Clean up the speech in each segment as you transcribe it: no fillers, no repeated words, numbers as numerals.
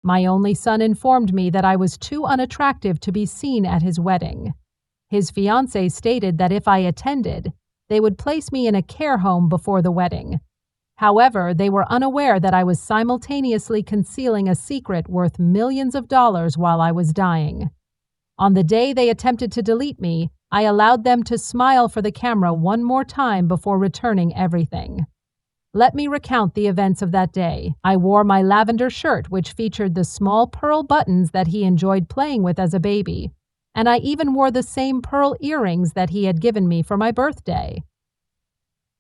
My only son informed me that I was too unattractive to be seen at his wedding. His fiancée stated that if I attended, they would place me in a care home before the wedding. However, they were unaware that I was simultaneously concealing a secret worth millions of dollars while I was dying. On the day they attempted to delete me, I allowed them to smile for the camera one more time before returning everything. Let me recount the events of that day. I wore my lavender shirt, which featured the small pearl buttons that he enjoyed playing with as a baby, and I even wore the same pearl earrings that he had given me for my birthday.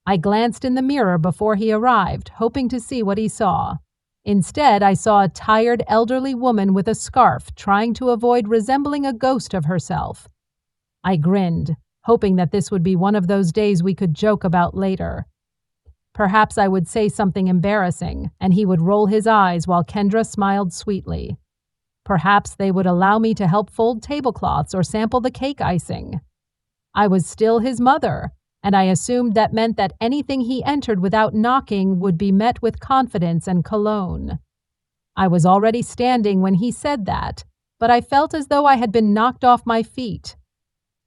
I glanced in the mirror before he arrived, hoping to see what he saw. Instead, I saw a tired elderly woman with a scarf trying to avoid resembling a ghost of herself. I grinned, hoping that this would be one of those days we could joke about later. Perhaps I would say something embarrassing, and he would roll his eyes while Kendra smiled sweetly. Perhaps they would allow me to help fold tablecloths or sample the cake icing. I was still his mother, and I assumed that meant that anything he entered without knocking would be met with confidence and cologne. I was already standing when he said that, but I felt as though I had been knocked off my feet.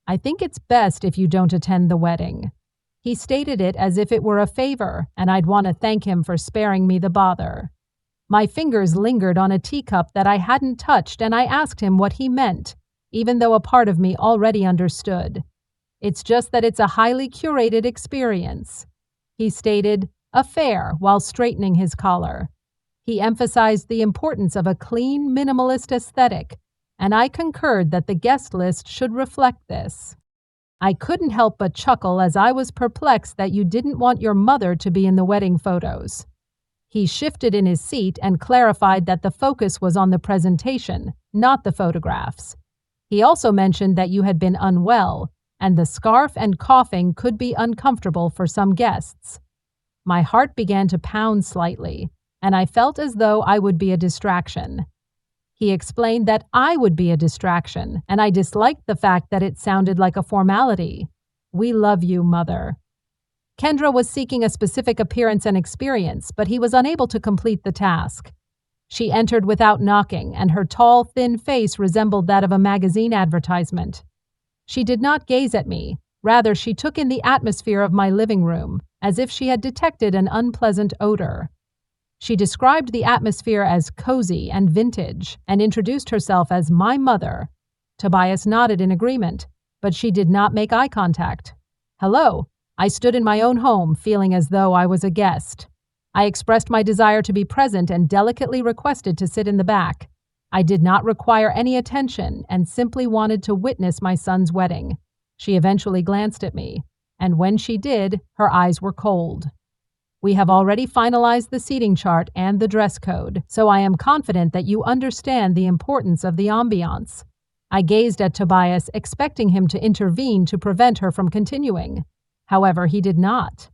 I think it's best if you don't attend the wedding. He stated it as if it were a favor, and I'd want to thank him for sparing me the bother. My fingers lingered on a teacup that I hadn't touched, and I asked him what he meant, even though a part of me already understood. It's just that it's a highly curated experience. He stated, affair, while straightening his collar. He emphasized the importance of a clean, minimalist aesthetic, and I concurred that the guest list should reflect this. I couldn't help but chuckle as I was perplexed that you didn't want your mother to be in the wedding photos. He shifted in his seat and clarified that the focus was on the presentation, not the photographs. He also mentioned that you had been unwell, and the scarf and coughing could be uncomfortable for some guests. My heart began to pound slightly, and I felt as though I would be a distraction. He explained that I would be a distraction, and I disliked the fact that it sounded like a formality. We love you, Mother. Kendra was seeking a specific appearance and experience, but he was unable to complete the task. She entered without knocking, and her tall, thin face resembled that of a magazine advertisement. She did not gaze at me. Rather, she took in the atmosphere of my living room, as if she had detected an unpleasant odor. She described the atmosphere as cozy and vintage, and introduced herself as my mother. Tobias nodded in agreement, but she did not make eye contact. Hello. I stood in my own home, feeling as though I was a guest. I expressed my desire to be present and delicately requested to sit in the back. I did not require any attention and simply wanted to witness my son's wedding. She eventually glanced at me, and when she did, her eyes were cold. We have already finalized the seating chart and the dress code, so I am confident that you understand the importance of the ambiance. I gazed at Tobias, expecting him to intervene to prevent her from continuing. However, he did not.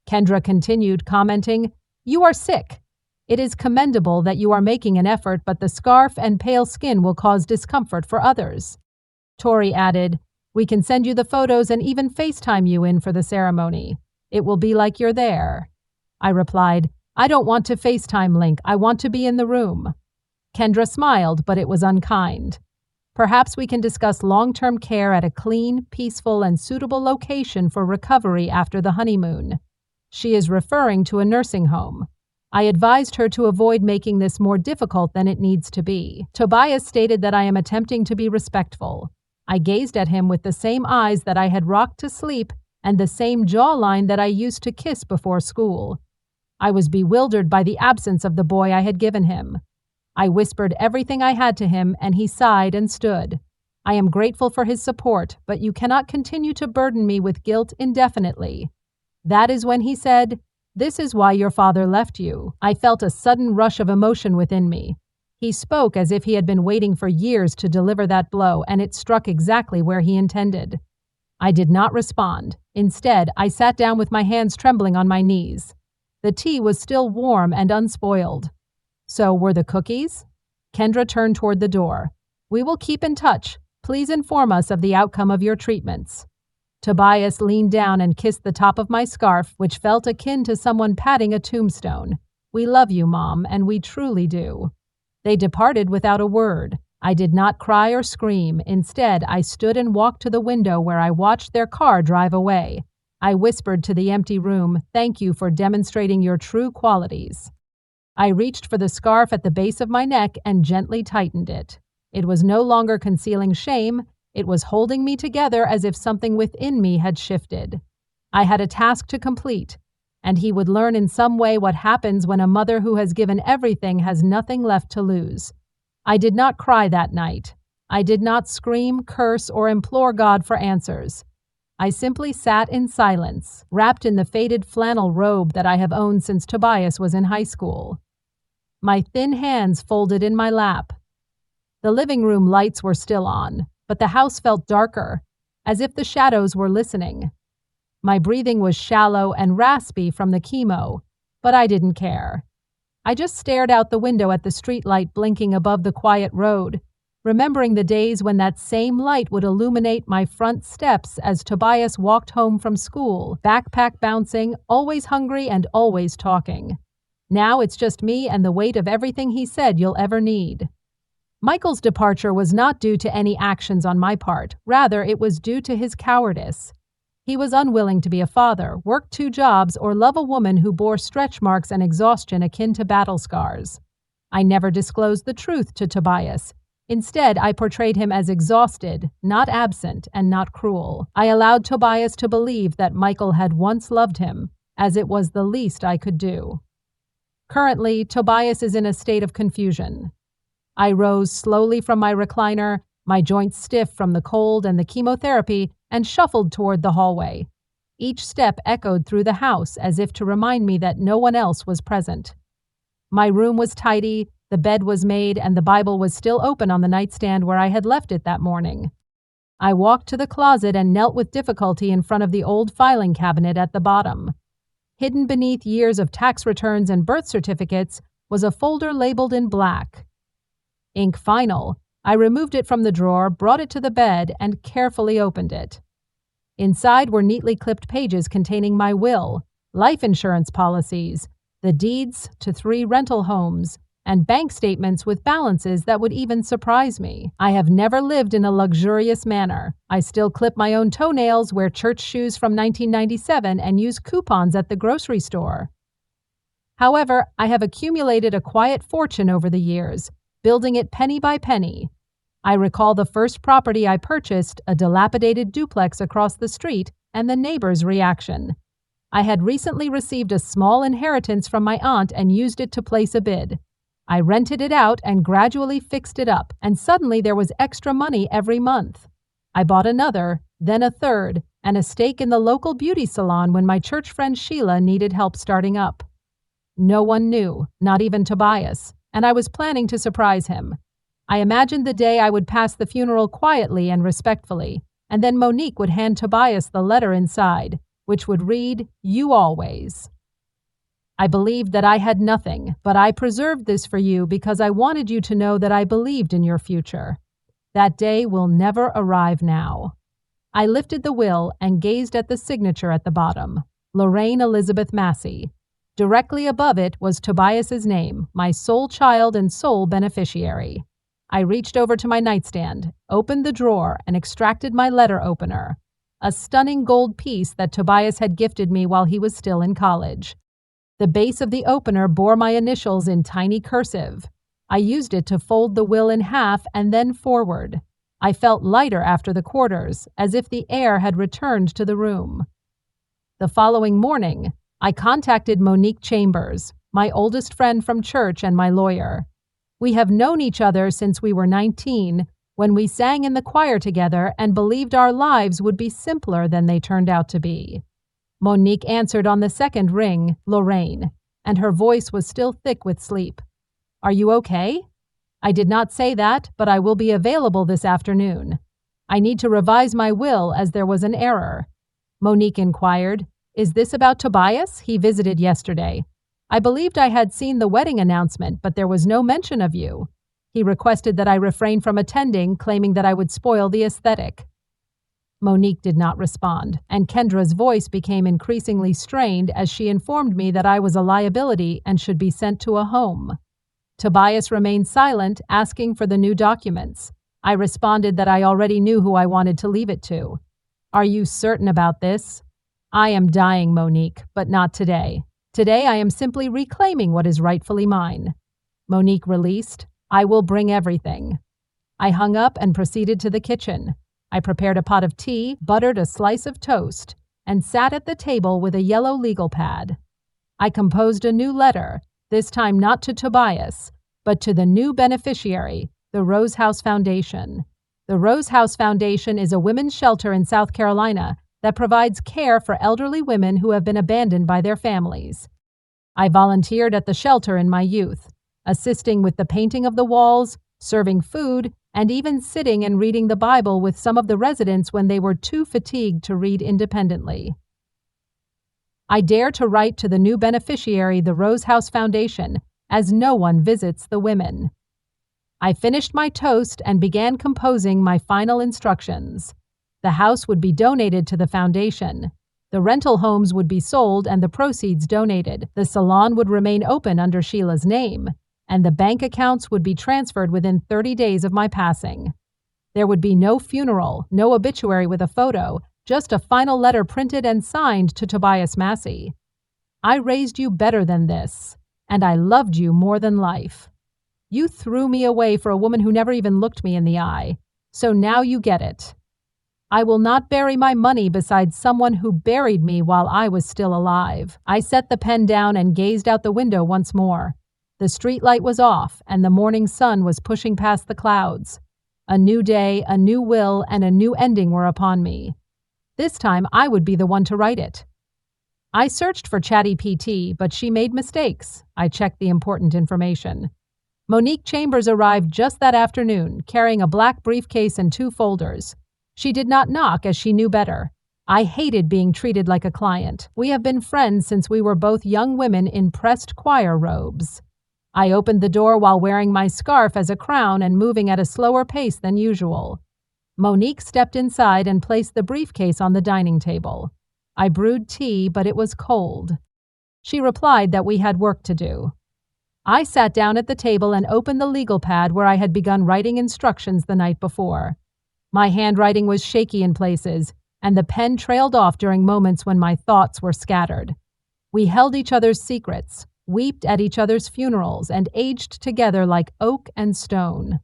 Kendra continued, commenting, "You are sick. It is commendable that you are making an effort, but the scarf and pale skin will cause discomfort for others." Tori added, "We can send you the photos and even FaceTime you in for the ceremony. It will be like you're there." I replied, "I don't want to FaceTime link. I want to be in the room." Kendra smiled, but it was unkind. "Perhaps we can discuss long-term care at a clean, peaceful, and suitable location for recovery after the honeymoon." She is referring to a nursing home. I advised her to avoid making this more difficult than it needs to be. Tobias stated that I am attempting to be respectful. I gazed at him with the same eyes that I had rocked to sleep and the same jawline that I used to kiss before school. I was bewildered by the absence of the boy I had given him. I whispered everything I had to him, and he sighed and stood. "I am grateful for his support, but you cannot continue to burden me with guilt indefinitely." That is when he said, "This is why your father left you." I felt a sudden rush of emotion within me. He spoke as if he had been waiting for years to deliver that blow, and it struck exactly where he intended. I did not respond. Instead, I sat down with my hands trembling on my knees. The tea was still warm and unspoiled. "So were the cookies?" Kendra turned toward the door. "We will keep in touch. Please inform us of the outcome of your treatments." Tobias leaned down and kissed the top of my scarf, which felt akin to someone patting a tombstone. "We love you, Mom, and we truly do." They departed without a word. I did not cry or scream. Instead, I stood and walked to the window where I watched their car drive away. I whispered to the empty room, "Thank you for demonstrating your true qualities." I reached for the scarf at the base of my neck and gently tightened it. It was no longer concealing shame, it was holding me together as if something within me had shifted. I had a task to complete, and he would learn in some way what happens when a mother who has given everything has nothing left to lose. I did not cry that night. I did not scream, curse, or implore God for answers. I simply sat in silence, wrapped in the faded flannel robe that I have owned since Tobias was in high school. My thin hands folded in my lap. The living room lights were still on, but the house felt darker, as if the shadows were listening. My breathing was shallow and raspy from the chemo, but I didn't care. I just stared out the window at the streetlight blinking above the quiet road, remembering the days when that same light would illuminate my front steps as Tobias walked home from school, backpack bouncing, always hungry and always talking. Now it's just me and the weight of everything he said you'll ever need. Michael's departure was not due to any actions on my part. Rather, it was due to his cowardice. He was unwilling to be a father, work 2 jobs, or love a woman who bore stretch marks and exhaustion akin to battle scars. I never disclosed the truth to Tobias. Instead, I portrayed him as exhausted, not absent, and not cruel. I allowed Tobias to believe that Michael had once loved him, as it was the least I could do. Currently, Tobias is in a state of confusion. I rose slowly from my recliner, my joints stiff from the cold and the chemotherapy, and shuffled toward the hallway. Each step echoed through the house as if to remind me that no one else was present. My room was tidy, the bed was made, and the Bible was still open on the nightstand where I had left it that morning. I walked to the closet and knelt with difficulty in front of the old filing cabinet at the bottom. Hidden beneath years of tax returns and birth certificates was a folder labeled in black. Ink final. I removed it from the drawer, brought it to the bed, and carefully opened it. Inside were neatly clipped pages containing my will, life insurance policies, the deeds to 3 rental homes, and bank statements with balances that would even surprise me. I have never lived in a luxurious manner. I still clip my own toenails, wear church shoes from 1997, and use coupons at the grocery store. However, I have accumulated a quiet fortune over the years, building it penny by penny. I recall the first property I purchased, a dilapidated duplex across the street, and the neighbor's reaction. I had recently received a small inheritance from my aunt and used it to place a bid. I rented it out and gradually fixed it up, and suddenly there was extra money every month. I bought another, then a third, and a stake in the local beauty salon when my church friend Sheila needed help starting up. No one knew, not even Tobias, and I was planning to surprise him. I imagined the day I would pass the funeral quietly and respectfully, and then Monique would hand Tobias the letter inside, which would read, "You always." I believed that I had nothing, but I preserved this for you because I wanted you to know that I believed in your future. That day will never arrive now. I lifted the will and gazed at the signature at the bottom, Lorraine Elizabeth Massey. Directly above it was Tobias's name, my sole child and sole beneficiary. I reached over to my nightstand, opened the drawer, and extracted my letter opener, a stunning gold piece that Tobias had gifted me while he was still in college. The base of the opener bore my initials in tiny cursive. I used it to fold the will in half and then forward. I felt lighter after the quarters, as if the air had returned to the room. The following morning, I contacted Monique Chambers, my oldest friend from church and my lawyer. We have known each other since we were 19, when we sang in the choir together and believed our lives would be simpler than they turned out to be. Monique answered on the second ring, Lorraine, and her voice was still thick with sleep. "Are you okay?" I did not say that, but I will be available this afternoon. I need to revise my will as there was an error. Monique inquired, "Is this about Tobias? He visited yesterday. I believed I had seen the wedding announcement, but there was no mention of you. He requested that I refrain from attending, claiming that I would spoil the aesthetic." Monique did not respond, and Kendra's voice became increasingly strained as she informed me that I was a liability and should be sent to a home. Tobias remained silent, asking for the new documents. I responded that I already knew who I wanted to leave it to. Are you certain about this? I am dying, Monique, but not today. Today I am simply reclaiming what is rightfully mine. Monique released, I will bring everything. I hung up and proceeded to the kitchen. I prepared a pot of tea, buttered a slice of toast, and sat at the table with a yellow legal pad. I composed a new letter, this time not to Tobias, but to the new beneficiary, the Rose House Foundation. The Rose House Foundation is a women's shelter in South Carolina that provides care for elderly women who have been abandoned by their families. I volunteered at the shelter in my youth, assisting with the painting of the walls, serving food, and even sitting and reading the Bible with some of the residents when they were too fatigued to read independently. I dare to write to the new beneficiary, the Rose House Foundation, as no one visits the women. I finished my toast and began composing my final instructions. The house would be donated to the foundation. The rental homes would be sold and the proceeds donated. The salon would remain open under Sheila's name, and the bank accounts would be transferred within 30 days of my passing. There would be no funeral, no obituary with a photo, just a final letter printed and signed to Tobias Massey. I raised you better than this, and I loved you more than life. You threw me away for a woman who never even looked me in the eye, so now you get it. I will not bury my money beside someone who buried me while I was still alive. I set the pen down and gazed out the window once more. The streetlight was off, and the morning sun was pushing past the clouds. A new day, a new will, and a new ending were upon me. This time I would be the one to write it. I searched for ChatGPT, but she made mistakes. I checked the important information. Monique Chambers arrived just that afternoon, carrying a black briefcase and 2 folders. She did not knock, as she knew better. I hated being treated like a client. We have been friends since we were both young women in pressed choir robes. I opened the door while wearing my scarf as a crown and moving at a slower pace than usual. Monique stepped inside and placed the briefcase on the dining table. I brewed tea, but it was cold. She replied that we had work to do. I sat down at the table and opened the legal pad where I had begun writing instructions the night before. My handwriting was shaky in places, and the pen trailed off during moments when my thoughts were scattered. We held each other's secrets, wept at each other's funerals, and aged together like oak and stone.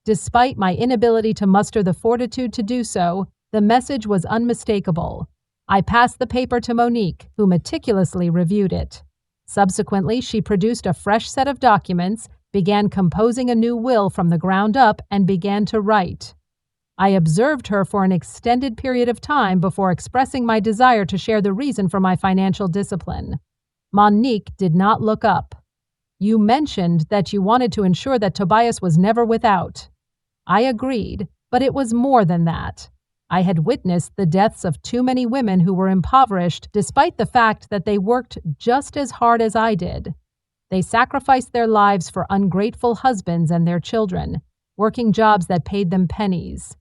Despite my inability to muster the fortitude to do so, the message was unmistakable. I passed the paper to Monique, who meticulously reviewed it. Subsequently, she produced a fresh set of documents, began composing a new will from the ground up, and began to write. I observed her for an extended period of time before expressing my desire to share the reason for my financial discipline. Monique did not look up. You mentioned that you wanted to ensure that Tobias was never without. I agreed, but it was more than that. I had witnessed the deaths of too many women who were impoverished despite the fact that they worked just as hard as I did. They sacrificed their lives for ungrateful husbands and their children, working jobs that paid them pennies.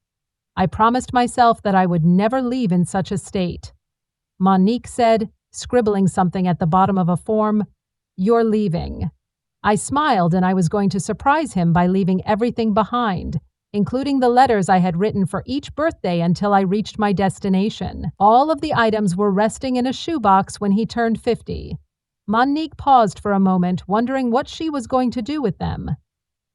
I promised myself that I would never leave in such a state. Monique said, scribbling something at the bottom of a form, "You're leaving." I smiled, and I was going to surprise him by leaving everything behind, including the letters I had written for each birthday until I reached my destination. All of the items were resting in a shoebox when he turned 50. Monique paused for a moment, wondering what she was going to do with them.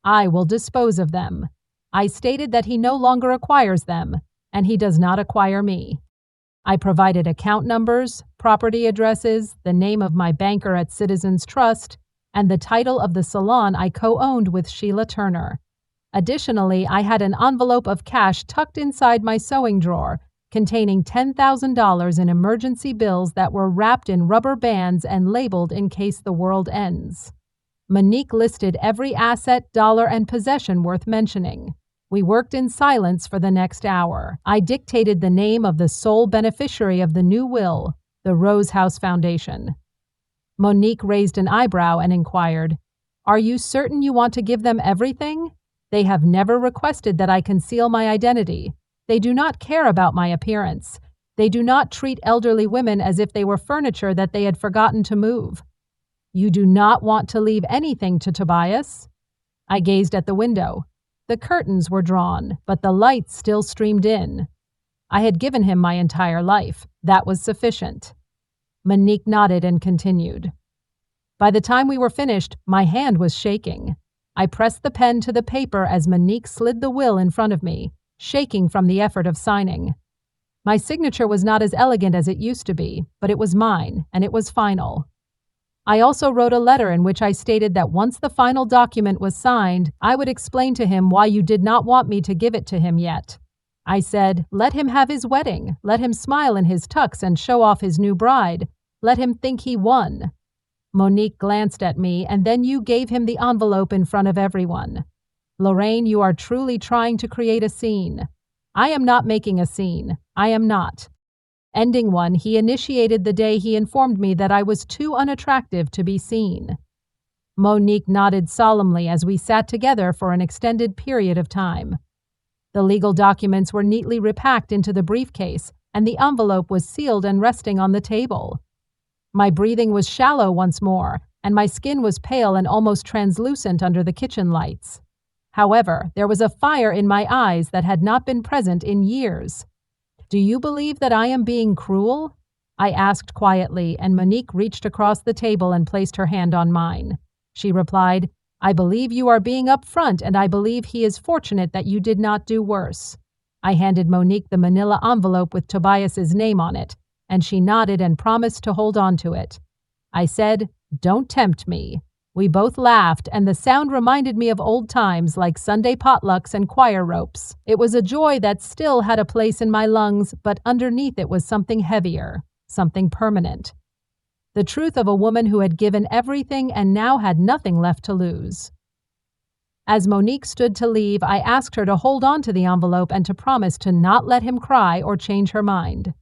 "I will dispose of them." I stated that he no longer acquires them, and he does not acquire me. I provided account numbers, property addresses, the name of my banker at Citizens Trust, and the title of the salon I co-owned with Sheila Turner. Additionally, I had an envelope of cash tucked inside my sewing drawer, containing $10,000 in emergency bills that were wrapped in rubber bands and labeled in case the world ends. Monique listed every asset, dollar, and possession worth mentioning. We worked in silence for the next hour. I dictated the name of the sole beneficiary of the new will, the Rose House Foundation. Monique raised an eyebrow and inquired, "Are you certain you want to give them everything? They have never requested that I conceal my identity. They do not care about my appearance. They do not treat elderly women as if they were furniture that they had forgotten to move." You do not want to leave anything to Tobias? I gazed at the window. The curtains were drawn, but the light still streamed in. I had given him my entire life. That was sufficient. Monique nodded and continued. By the time we were finished, my hand was shaking. I pressed the pen to the paper as Monique slid the will in front of me, shaking from the effort of signing. My signature was not as elegant as it used to be, but it was mine, and it was final. I also wrote a letter in which I stated that once the final document was signed, I would explain to him why you did not want me to give it to him yet. I said, let him have his wedding, let him smile in his tux and show off his new bride, let him think he won. Monique glanced at me, and then you gave him the envelope in front of everyone. Lorraine, you are truly trying to create a scene. I am not making a scene. I am not. Ending one, he initiated the day he informed me that I was too unattractive to be seen. Monique nodded solemnly as we sat together for an extended period of time. The legal documents were neatly repacked into the briefcase, and the envelope was sealed and resting on the table. My breathing was shallow once more, and my skin was pale and almost translucent under the kitchen lights. However, there was a fire in my eyes that had not been present in years. Do you believe that I am being cruel? I asked quietly, and Monique reached across the table and placed her hand on mine. She replied, I believe you are being upfront, and I believe he is fortunate that you did not do worse. I handed Monique the manila envelope with Tobias's name on it, and she nodded and promised to hold on to it. I said, don't tempt me. We both laughed, and the sound reminded me of old times like Sunday potlucks and choir ropes. It was a joy that still had a place in my lungs, but underneath it was something heavier, something permanent. The truth of a woman who had given everything and now had nothing left to lose. As Monique stood to leave, I asked her to hold on to the envelope and to promise to not let him cry or change her mind.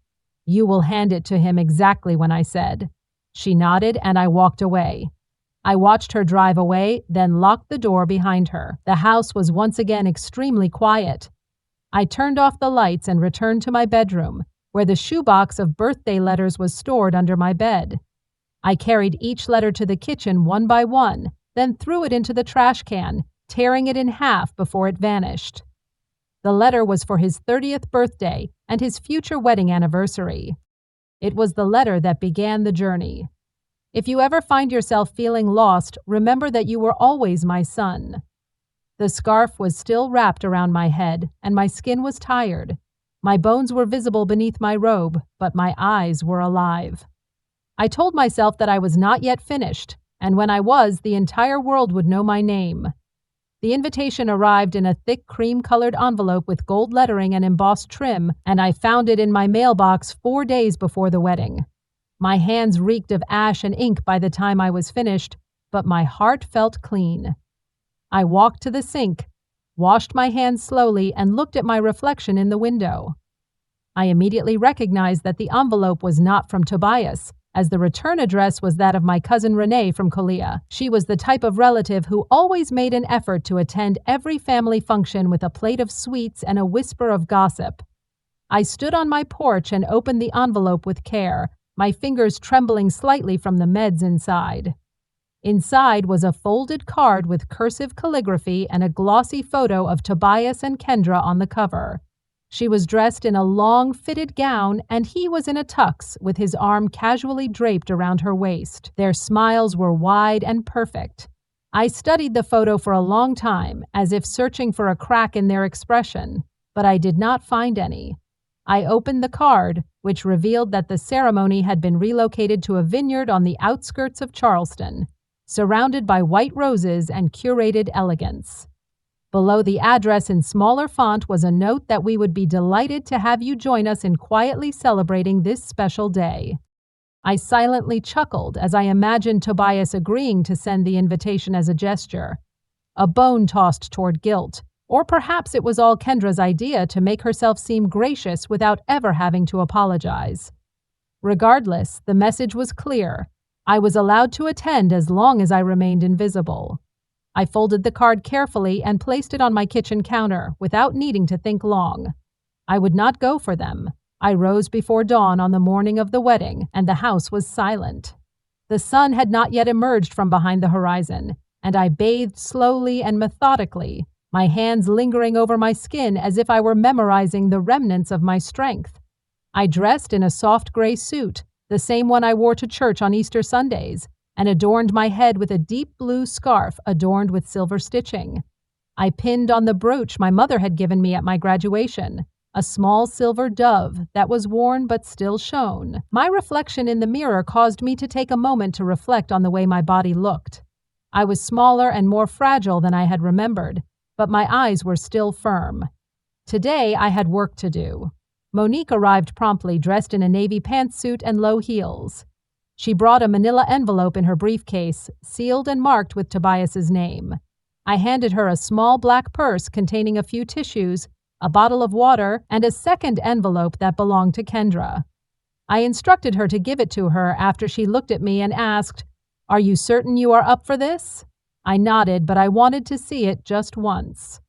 You will hand it to him exactly when I said. She nodded, and I walked away. I watched her drive away, then locked the door behind her. The house was once again extremely quiet. I turned off the lights and returned to my bedroom, where the shoebox of birthday letters was stored under my bed. I carried each letter to the kitchen one by one, then threw it into the trash can, tearing it in half before it vanished. The letter was for his 30th birthday and his future wedding anniversary. It was the letter that began the journey. If you ever find yourself feeling lost, remember that you were always my son. The scarf was still wrapped around my head, and my skin was tired. My bones were visible beneath my robe, but my eyes were alive. I told myself that I was not yet finished, and when I was, the entire world would know my name. The invitation arrived in a thick cream-colored envelope with gold lettering and embossed trim, and I found it in my mailbox 4 days before the wedding. My hands reeked of ash and ink by the time I was finished, but my heart felt clean. I walked to the sink, washed my hands slowly, and looked at my reflection in the window. I immediately recognized that the envelope was not from Tobias, as the return address was that of my cousin Renee from Korea. She was the type of relative who always made an effort to attend every family function with a plate of sweets and a whisper of gossip. I stood on my porch and opened the envelope with care, my fingers trembling slightly from the meds inside. Inside was a folded card with cursive calligraphy and a glossy photo of Tobias and Kendra on the cover. She was dressed in a long, fitted gown, and he was in a tux with his arm casually draped around her waist. Their smiles were wide and perfect. I studied the photo for a long time, as if searching for a crack in their expression, but I did not find any. I opened the card, which revealed that the ceremony had been relocated to a vineyard on the outskirts of Charleston, surrounded by white roses and curated elegance. Below the address in smaller font was a note that we would be delighted to have you join us in quietly celebrating this special day. I silently chuckled as I imagined Tobias agreeing to send the invitation as a gesture. A bone tossed toward guilt, or perhaps it was all Kendra's idea to make herself seem gracious without ever having to apologize. Regardless, the message was clear. I was allowed to attend as long as I remained invisible. I folded the card carefully and placed it on my kitchen counter without needing to think long. I would not go for them. I rose before dawn on the morning of the wedding, and the house was silent. The sun had not yet emerged from behind the horizon, and I bathed slowly and methodically, my hands lingering over my skin as if I were memorizing the remnants of my strength. I dressed in a soft gray suit, the same one I wore to church on Easter Sundays, and adorned my head with a deep blue scarf adorned with silver stitching. I pinned on the brooch my mother had given me at my graduation, a small silver dove that was worn but still shone. My reflection in the mirror caused me to take a moment to reflect on the way my body looked. I was smaller and more fragile than I had remembered, but my eyes were still firm. Today I had work to do. Monique arrived promptly, dressed in a navy pantsuit and low heels. She brought a manila envelope in her briefcase, sealed and marked with Tobias's name. I handed her a small black purse containing a few tissues, a bottle of water, and a second envelope that belonged to Kendra. I instructed her to give it to her after she looked at me and asked, "Are you certain you are up for this?" I nodded, but I wanted to see it just once.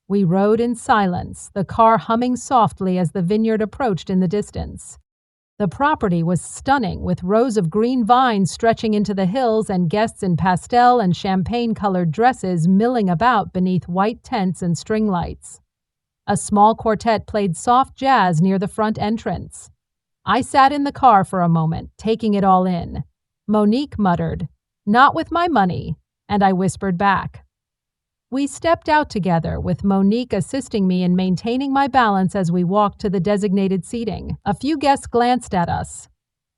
We rode in silence, the car humming softly as the vineyard approached in the distance. The property was stunning, with rows of green vines stretching into the hills and guests in pastel and champagne-colored dresses milling about beneath white tents and string lights. A small quartet played soft jazz near the front entrance. I sat in the car for a moment, taking it all in. Monique muttered, "Not with my money," and I whispered back. We stepped out together, with Monique assisting me in maintaining my balance as we walked to the designated seating. A few guests glanced at us.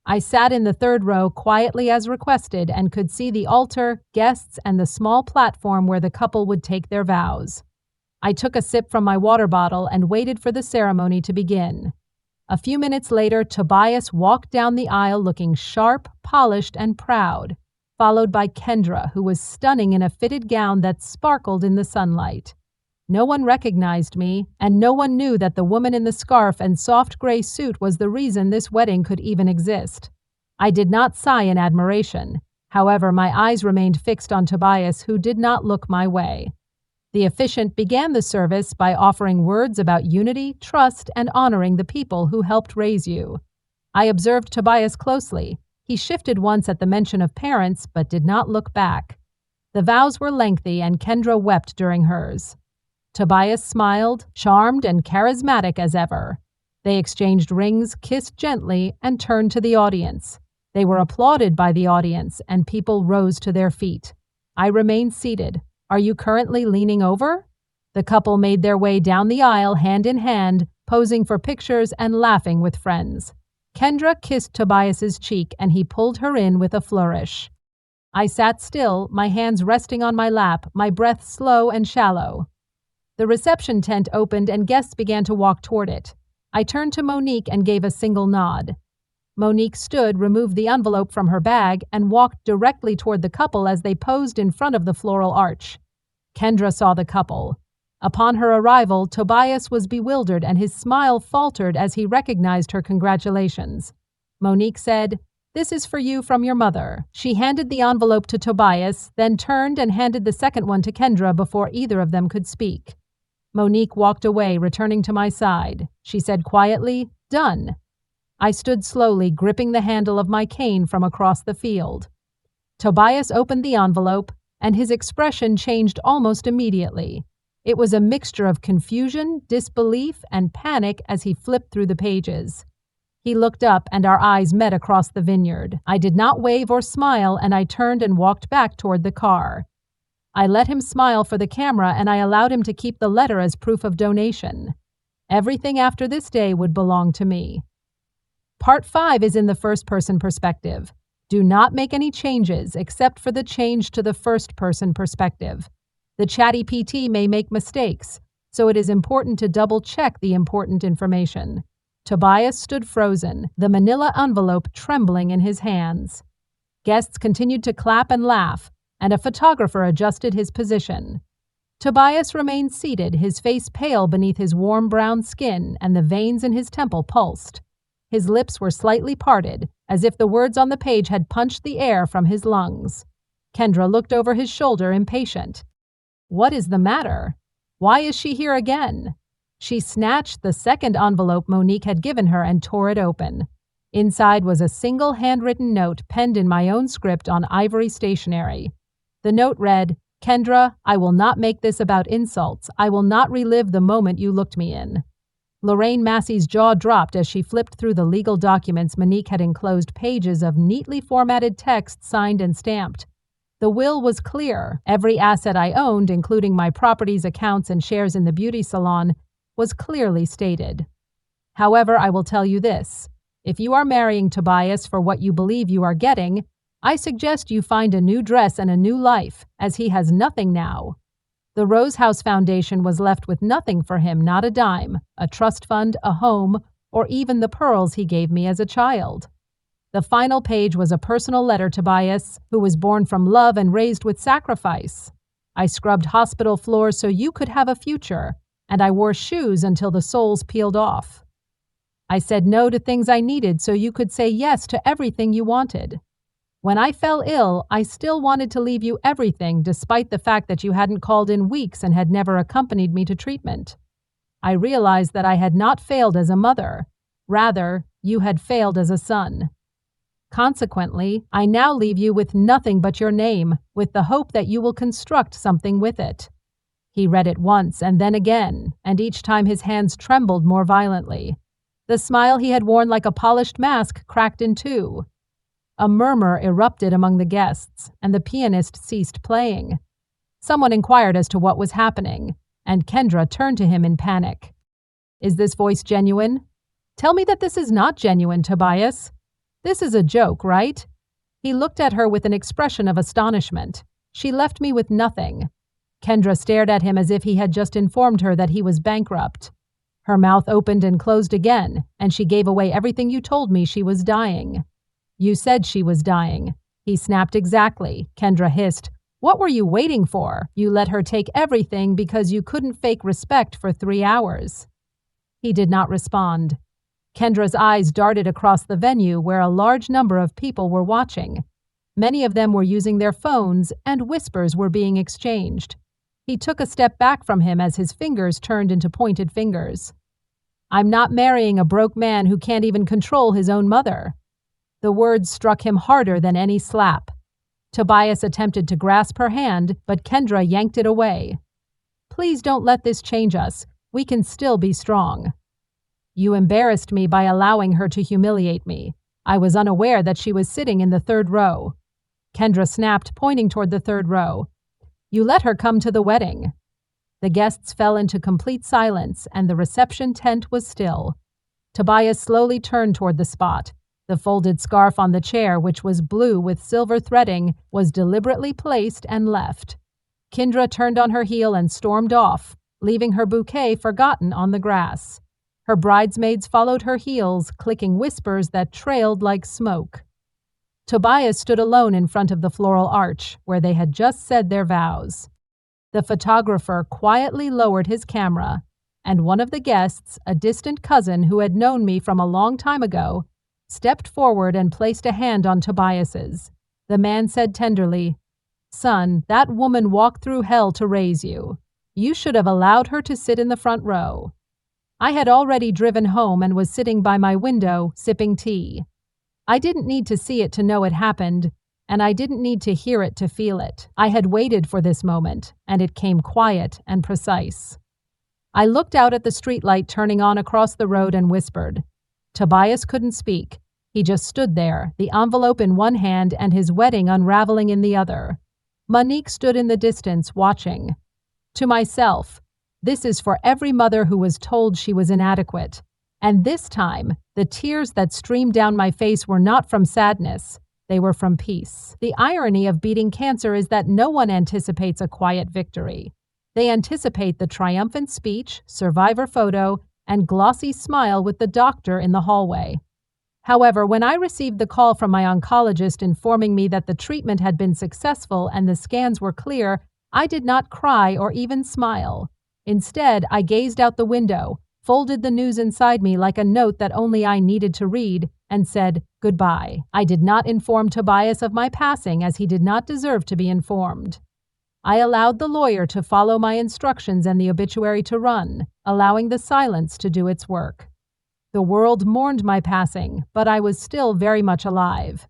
I sat in the third row quietly as requested and could see the altar, guests, and the small platform where the couple would take their vows. I took a sip from my water bottle and waited for the ceremony to begin. A few minutes later, Tobias walked down the aisle looking sharp, polished, and proud, followed by Kendra, who was stunning in a fitted gown that sparkled in the sunlight. No one recognized me, and no one knew that the woman in the scarf and soft gray suit was the reason this wedding could even exist. I did not sigh in admiration. However, my eyes remained fixed on Tobias, who did not look my way. The officiant began the service by offering words about unity, trust, and honoring the people who helped raise you. I observed Tobias closely. He shifted once at the mention of parents, but did not look back. The vows were lengthy, and Kendra wept during hers. Tobias smiled, charmed and charismatic as ever. They exchanged rings, kissed gently, and turned to the audience. They were applauded by the audience, and people rose to their feet. I remained seated. "Are you currently leaning over?" The couple made their way down the aisle hand in hand, posing for pictures and laughing with friends. Kendra kissed Tobias's cheek, and he pulled her in with a flourish. I sat still, my hands resting on my lap, my breath slow and shallow. The reception tent opened and guests began to walk toward it. I turned to Monique and gave a single nod. Monique stood, removed the envelope from her bag, and walked directly toward the couple as they posed in front of the floral arch. Kendra saw the couple. Upon her arrival, Tobias was bewildered and his smile faltered as he recognized her congratulations. Monique said, "This is for you from your mother." She handed the envelope to Tobias, then turned and handed the second one to Kendra before either of them could speak. Monique walked away, returning to my side. She said quietly, "Done." I stood slowly, gripping the handle of my cane from across the field. Tobias opened the envelope, and his expression changed almost immediately. It was a mixture of confusion, disbelief, and panic as he flipped through the pages. He looked up, and our eyes met across the vineyard. I did not wave or smile, and I turned and walked back toward the car. I let him smile for the camera, and I allowed him to keep the letter as proof of donation. Everything after this day would belong to me. Part 5 is in the first-person perspective. Do not make any changes except for the change to the first-person perspective. The chatty PT may make mistakes, so it is important to double-check the important information. Tobias stood frozen, the manila envelope trembling in his hands. Guests continued to clap and laugh, and a photographer adjusted his position. Tobias remained seated, his face pale beneath his warm brown skin, and the veins in his temple pulsed. His lips were slightly parted, as if the words on the page had punched the air from his lungs. Kendra looked over his shoulder, impatient. "What is the matter? Why is she here again?" She snatched the second envelope Monique had given her and tore it open. Inside was a single handwritten note penned in my own script on ivory stationery. The note read, "Kendra, I will not make this about insults. I will not relive the moment you looked me in." Lorraine Massey's jaw dropped as she flipped through the legal documents Monique had enclosed pages of neatly formatted text signed and stamped. The will was clear. Every asset I owned, including my properties, accounts, and shares in the beauty salon, was clearly stated. However, I will tell you this. If you are marrying Tobias for what you believe you are getting, I suggest you find a new dress and a new life, as he has nothing now. The Rose House Foundation was left with nothing for him, not a dime, a trust fund, a home, or even the pearls he gave me as a child. The final page was a personal letter to Tobias, who was born from love and raised with sacrifice. I scrubbed hospital floors so you could have a future, and I wore shoes until the soles peeled off. I said no to things I needed so you could say yes to everything you wanted. When I fell ill, I still wanted to leave you everything despite the fact that you hadn't called in weeks and had never accompanied me to treatment. I realized that I had not failed as a mother. Rather, you had failed as a son. Consequently, I now leave you with nothing but your name, with the hope that you will construct something with it. He read it once and then again, and each time his hands trembled more violently. The smile he had worn like a polished mask cracked in two. A murmur erupted among the guests, and the pianist ceased playing. Someone inquired as to what was happening, and Kendra turned to him in panic. "Is this voice genuine? Tell me that this is not genuine, Tobias. This is a joke, right?" He looked at her with an expression of astonishment. She left me with nothing. Kendra stared at him as if he had just informed her that he was bankrupt. Her mouth opened and closed again, and she gave away everything you told me. She was dying. "You said she was dying." He snapped. "Exactly," Kendra hissed. "What were you waiting for? You let her take everything because you couldn't fake respect for 3 hours. He did not respond. Kendra's eyes darted across the venue where a large number of people were watching. Many of them were using their phones, and whispers were being exchanged. He took a step back from him as his fingers turned into pointed fingers. "I'm not marrying a broke man who can't even control his own mother." The words struck him harder than any slap. Tobias attempted to grasp her hand, but Kendra yanked it away. "Please don't let this change us. We can still be strong." "You embarrassed me by allowing her to humiliate me. I was unaware that she was sitting in the 3rd row." Kendra snapped, pointing toward the 3rd row. "You let her come to the wedding." The guests fell into complete silence, and the reception tent was still. Tobias slowly turned toward the spot. The folded scarf on the chair, which was blue with silver threading, was deliberately placed and left. Kendra turned on her heel and stormed off, leaving her bouquet forgotten on the grass. Her bridesmaids followed her heels, clicking whispers that trailed like smoke. Tobias stood alone in front of the floral arch, where they had just said their vows. The photographer quietly lowered his camera, and one of the guests, a distant cousin who had known me from a long time ago, stepped forward and placed a hand on Tobias's. The man said tenderly, "Son, that woman walked through hell to raise you. You should have allowed her to sit in the front row." I had already driven home and was sitting by my window, sipping tea. I didn't need to see it to know it happened, and I didn't need to hear it to feel it. I had waited for this moment, and it came quiet and precise. I looked out at the streetlight turning on across the road and whispered. Tobias couldn't speak. He just stood there, the envelope in one hand and his wedding unraveling in the other. Monique stood in the distance, watching. To myself, this is for every mother who was told she was inadequate. And this time, the tears that streamed down my face were not from sadness. They were from peace. The irony of beating cancer is that no one anticipates a quiet victory. They anticipate the triumphant speech, survivor photo, and glossy smile with the doctor in the hallway. However, when I received the call from my oncologist informing me that the treatment had been successful and the scans were clear, I did not cry or even smile. Instead, I gazed out the window, folded the news inside me like a note that only I needed to read, and said, "Goodbye." I did not inform Tobias of my passing as he did not deserve to be informed. I allowed the lawyer to follow my instructions and the obituary to run, allowing the silence to do its work. The world mourned my passing, but I was still very much alive.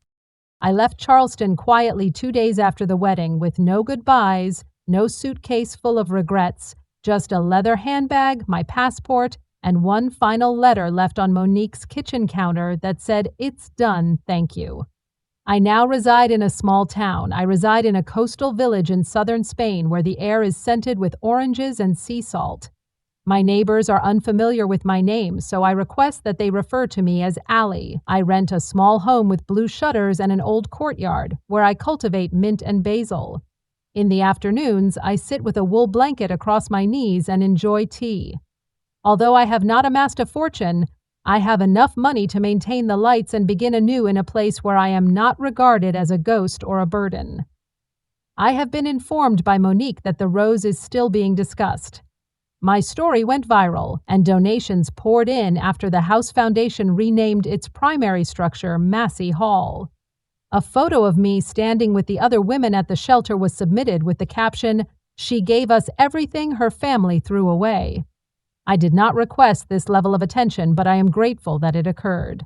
I left Charleston quietly 2 days after the wedding with no goodbyes, no suitcase full of regrets, just a leather handbag, my passport, and one final letter left on Monique's kitchen counter that said, "It's done, thank you." I now reside in a small town. I reside in a coastal village in southern Spain where the air is scented with oranges and sea salt. My neighbors are unfamiliar with my name, so I request that they refer to me as Allie. I rent a small home with blue shutters and an old courtyard, where I cultivate mint and basil. In the afternoons, I sit with a wool blanket across my knees and enjoy tea. Although I have not amassed a fortune, I have enough money to maintain the lights and begin anew in a place where I am not regarded as a ghost or a burden. I have been informed by Monique that the rose is still being discussed. My story went viral, and donations poured in after the House Foundation renamed its primary structure Massey Hall. A photo of me standing with the other women at the shelter was submitted with the caption, "She gave us everything her family threw away." I did not request this level of attention, but I am grateful that it occurred.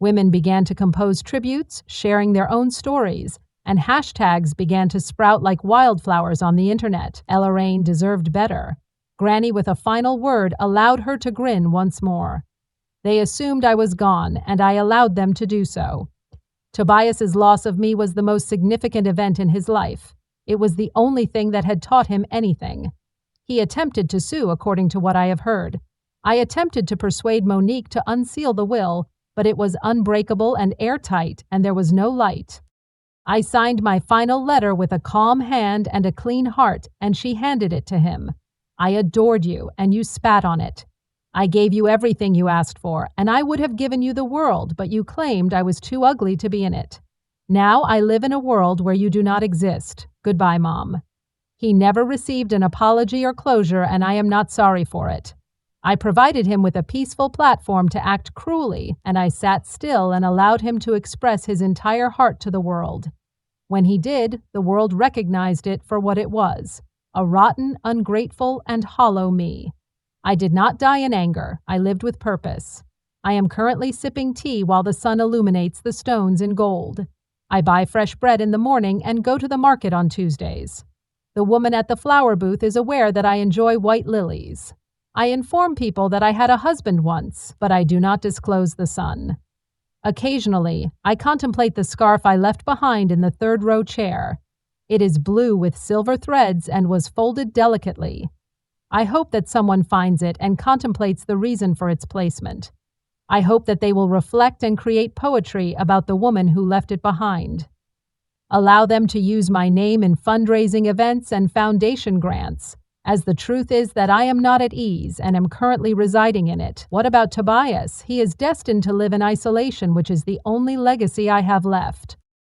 Women began to compose tributes, sharing their own stories, and hashtags began to sprout like wildflowers on the internet. Ella Rain deserved better. Granny with a final word allowed her to grin once more. They assumed I was gone, and I allowed them to do so. Tobias's loss of me was the most significant event in his life. It was the only thing that had taught him anything. He attempted to sue, according to what I have heard. I attempted to persuade Monique to unseal the will, but it was unbreakable and airtight, and there was no light. I signed my final letter with a calm hand and a clean heart, and she handed it to him. I adored you, and you spat on it. I gave you everything you asked for, and I would have given you the world, but you claimed I was too ugly to be in it. Now I live in a world where you do not exist. Goodbye, Mom. He never received an apology or closure, and I am not sorry for it. I provided him with a peaceful platform to act cruelly, and I sat still and allowed him to express his entire heart to the world. When he did, the world recognized it for what it was, a rotten, ungrateful, and hollow me. I did not die in anger. I lived with purpose. I am currently sipping tea while the sun illuminates the stones in gold. I buy fresh bread in the morning and go to the market on Tuesdays. The woman at the flower booth is aware that I enjoy white lilies. I inform people that I had a husband once, but I do not disclose the son. Occasionally, I contemplate the scarf I left behind in the third-row chair. It is blue with silver threads and was folded delicately. I hope that someone finds it and contemplates the reason for its placement. I hope that they will reflect and create poetry about the woman who left it behind. Allow them to use my name in fundraising events and foundation grants, as the truth is that I am not at ease and am currently residing in it. What about Tobias? He is destined to live in isolation, which is the only legacy I have left.